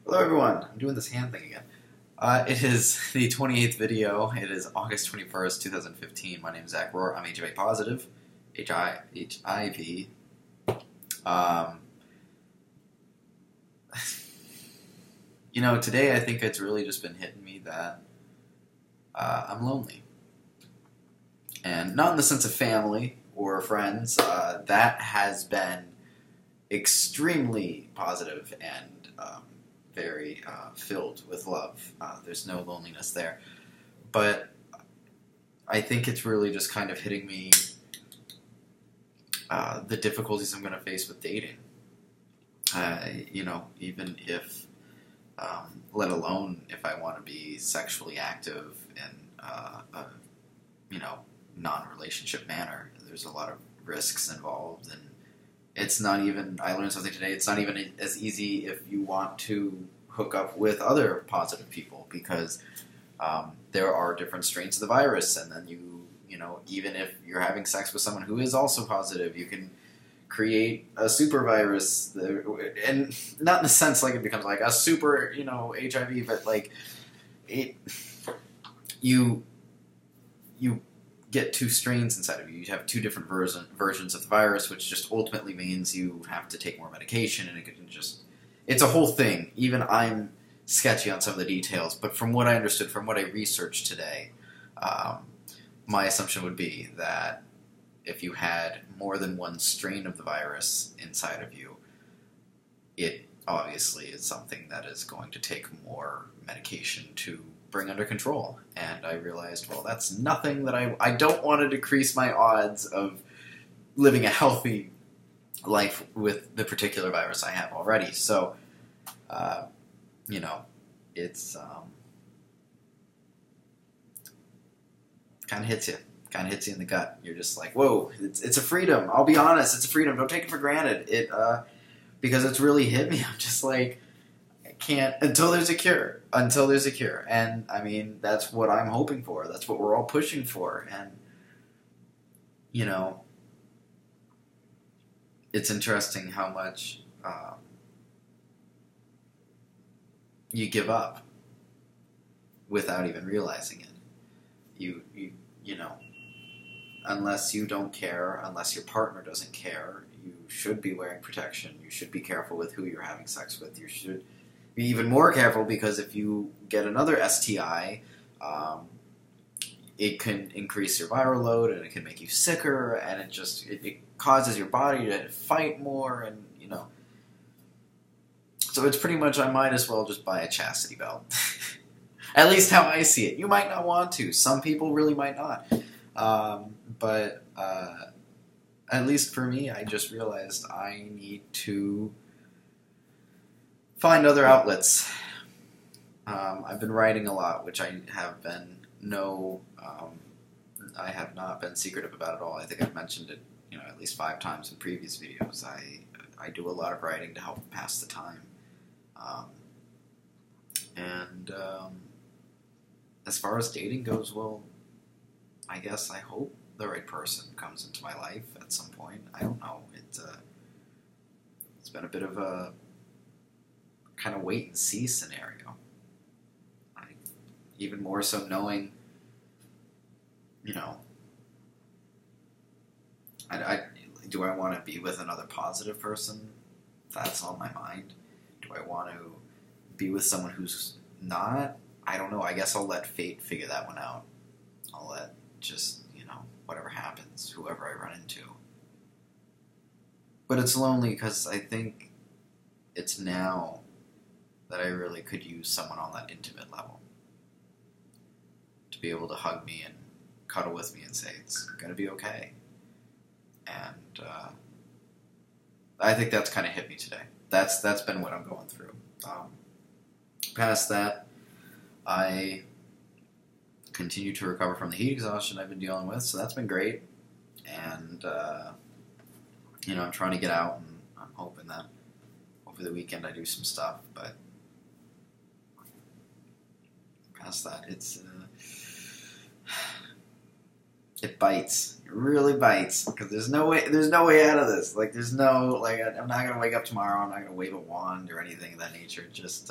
Hello everyone, I'm doing this hand thing again. It is the 28th video. It is August 21st, 2015. My name is Zach Rohr. I'm HIV positive. HIV. Today I think it's really just been hitting me that I'm lonely. And not in the sense of family or friends. That has been extremely positive and very filled with love. There's no loneliness there. But I think it's really just kind of hitting me the difficulties I'm going to face with dating. Even if, let alone if I want to be sexually active in a non-relationship manner, there's a lot of risks involved, and it's not even, I learned something today, it's not even as easy if you want to hook up with other positive people, because there are different strains of the virus, and then even if you're having sex with someone who is also positive, you can create a super virus, and not in the sense like it becomes like a super, HIV, but like you get two strains inside of you. You have two different versions of the virus, which just ultimately means you have to take more medication, and it's a whole thing. Even I'm sketchy on some of the details, but from what I understood, from what I researched today, my assumption would be that if you had more than one strain of the virus inside of you, it obviously is something that is going to take more medication to bring under control. And I realized, well, that's nothing that I don't want to decrease my odds of living a healthy life with the particular virus I have already. So, it's kind of hits you. Kind of hits you in the gut. You're just like, whoa, it's a freedom. I'll be honest, it's a freedom. Don't take it for granted. Because it's really hit me. I'm just like, I can't until there's a cure. Until there's a cure. And I mean, that's what I'm hoping for. That's what we're all pushing for. And it's interesting how much you give up without even realizing it. Unless you don't care, unless your partner doesn't care, you should be wearing protection. You should be careful with who you're having sex with. You should be even more careful, because if you get another STI, it can increase your viral load, and it can make you sicker, and it causes your body to fight more, and So it's pretty much, I might as well just buy a chastity belt. At least how I see it. You might not want to. Some people really might not. But at least for me, I just realized I need to find other outlets. I've been writing a lot, which I have not been secretive about at all. I think I've mentioned it, at least 5 times in previous videos. I do a lot of writing to help pass the time. As far as dating goes, well, I guess I hope the right person comes into my life at some point. I don't know. It's been a bit of a kind of wait and see scenario. Even more so knowing, do I want to be with another positive person? That's on my mind. Do I want to be with someone who's not? I don't know. I guess I'll let fate figure that one out. I'll let just, whatever happens, whoever I run into. But it's lonely because I think it's now that I really could use someone on that intimate level. To be able to hug me and cuddle with me and say, it's going to be okay. And I think that's kind of hit me today. That's been what I'm going through. Past that, I continue to recover from the heat exhaustion I've been dealing with, so that's been great. And, I'm trying to get out, and I'm hoping that over the weekend I do some stuff, but past that, it's It bites. It really bites because there's no way out of this. Like there's no like I'm not gonna wake up tomorrow. I'm not gonna wave a wand or anything of that nature. Just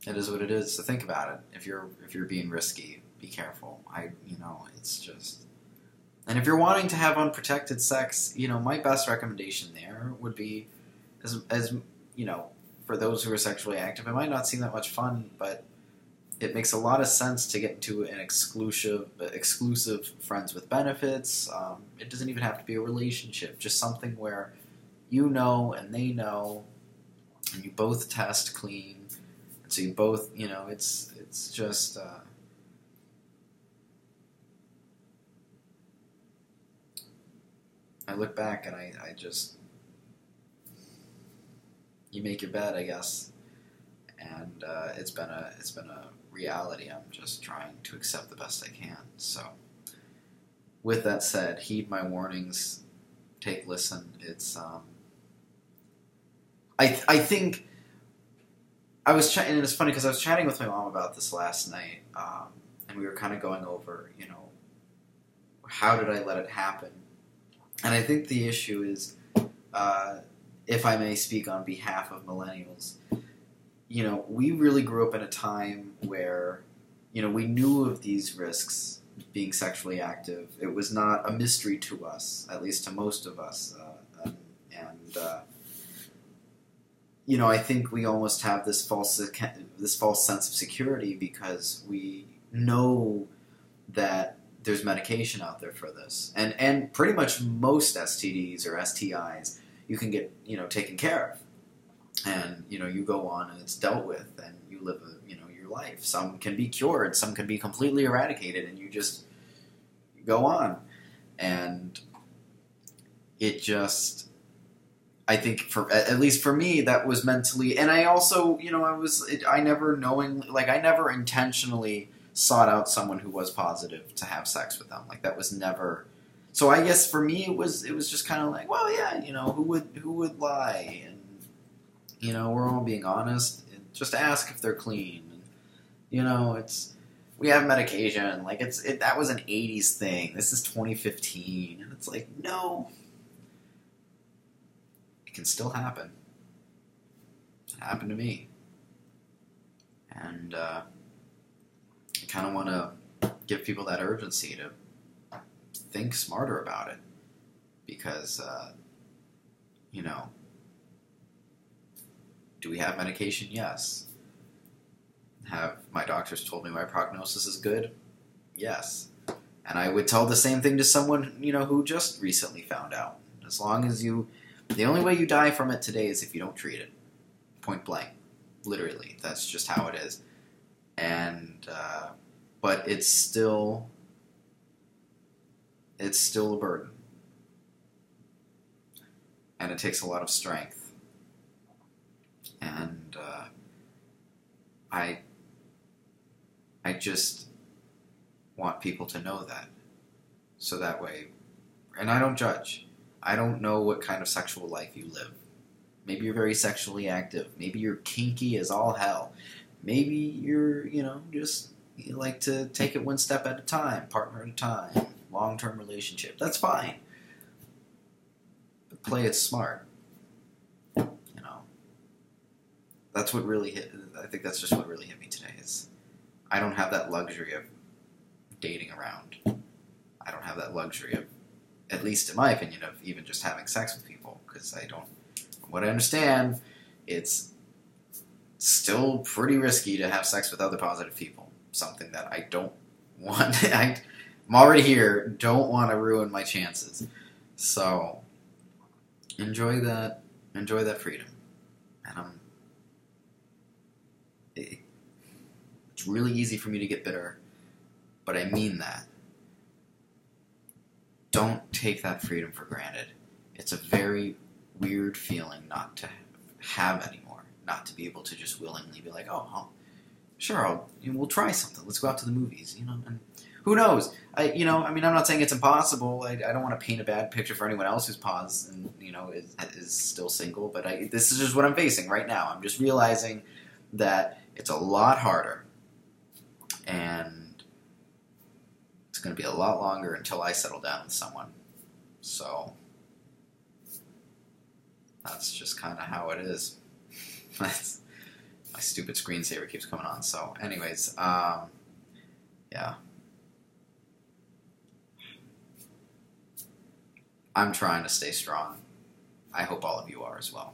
it is what it is. So think about it. If you're being risky, be careful. It's just. And if you're wanting to have unprotected sex, my best recommendation there would be, as for those who are sexually active, it might not seem that much fun, but it makes a lot of sense to get into an exclusive friends with benefits. It doesn't even have to be a relationship, just something where you know and they know, and you both test clean, and so you both, it's just. I look back and I just, you make your bed, I guess, and it's been a reality. I'm just trying to accept the best I can. So, with that said, heed my warnings, take listen. It's I think I was and it's funny because I was chatting with my mom about this last night, and we were kind of going over, how did I let it happen. And I think the issue is, if I may speak on behalf of millennials, we really grew up in a time where, we knew of these risks being sexually active. It was not a mystery to us, at least to most of us. I think we almost have this false sense of security because we know that there's medication out there for this. And pretty much most STDs or STIs you can get, taken care of. And, you go on and it's dealt with and you live, your life. Some can be cured, some can be completely eradicated, and you just go on. And it just, I think at least for me, that was mentally, and I also, I never intentionally sought out someone who was positive to have sex with them. Like that was never. So I guess for me it was just kind of like, well, yeah, who would lie, and we're all being honest. And just ask if they're clean. And, it's we have medication. Like that was an '80s thing. This is 2015, and it's like no, it can still happen. It happened to me, and. I kind of want to give people that urgency to think smarter about it because, do we have medication? Yes. Have my doctors told me my prognosis is good? Yes. And I would tell the same thing to someone, who just recently found out. As long as the only way you die from it today is if you don't treat it. Point blank. Literally. That's just how it is. And, but it's still a burden. And it takes a lot of strength. And, I just want people to know that. So that way, and I don't judge. I don't know what kind of sexual life you live. Maybe you're very sexually active. Maybe you're kinky as all hell. Maybe you're, just you like to take it one step at a time, partner at a time, long-term relationship. That's fine. But play it smart. That's what really hit. I think that's just what really hit me today. Is I don't have that luxury of dating around. I don't have that luxury of, at least in my opinion, of even just having sex with people because I don't. From what I understand, it's still pretty risky to have sex with other positive people. Something that I don't want. I'm already here. Don't want to ruin my chances. So enjoy that. Enjoy that freedom. And it's really easy for me to get bitter, but I mean that. Don't take that freedom for granted. It's a very weird feeling not to have anymore. Not to be able to just willingly be like, oh, sure, we'll try something. Let's go out to the movies, and who knows? I'm not saying it's impossible. I don't want to paint a bad picture for anyone else who's paused and, is still single, but this is just what I'm facing right now. I'm just realizing that it's a lot harder, and going to be a lot longer until I settle down with someone. So that's just kind of how it is. That's, my stupid screensaver keeps coming on. So anyways, yeah. I'm trying to stay strong. I hope all of you are as well.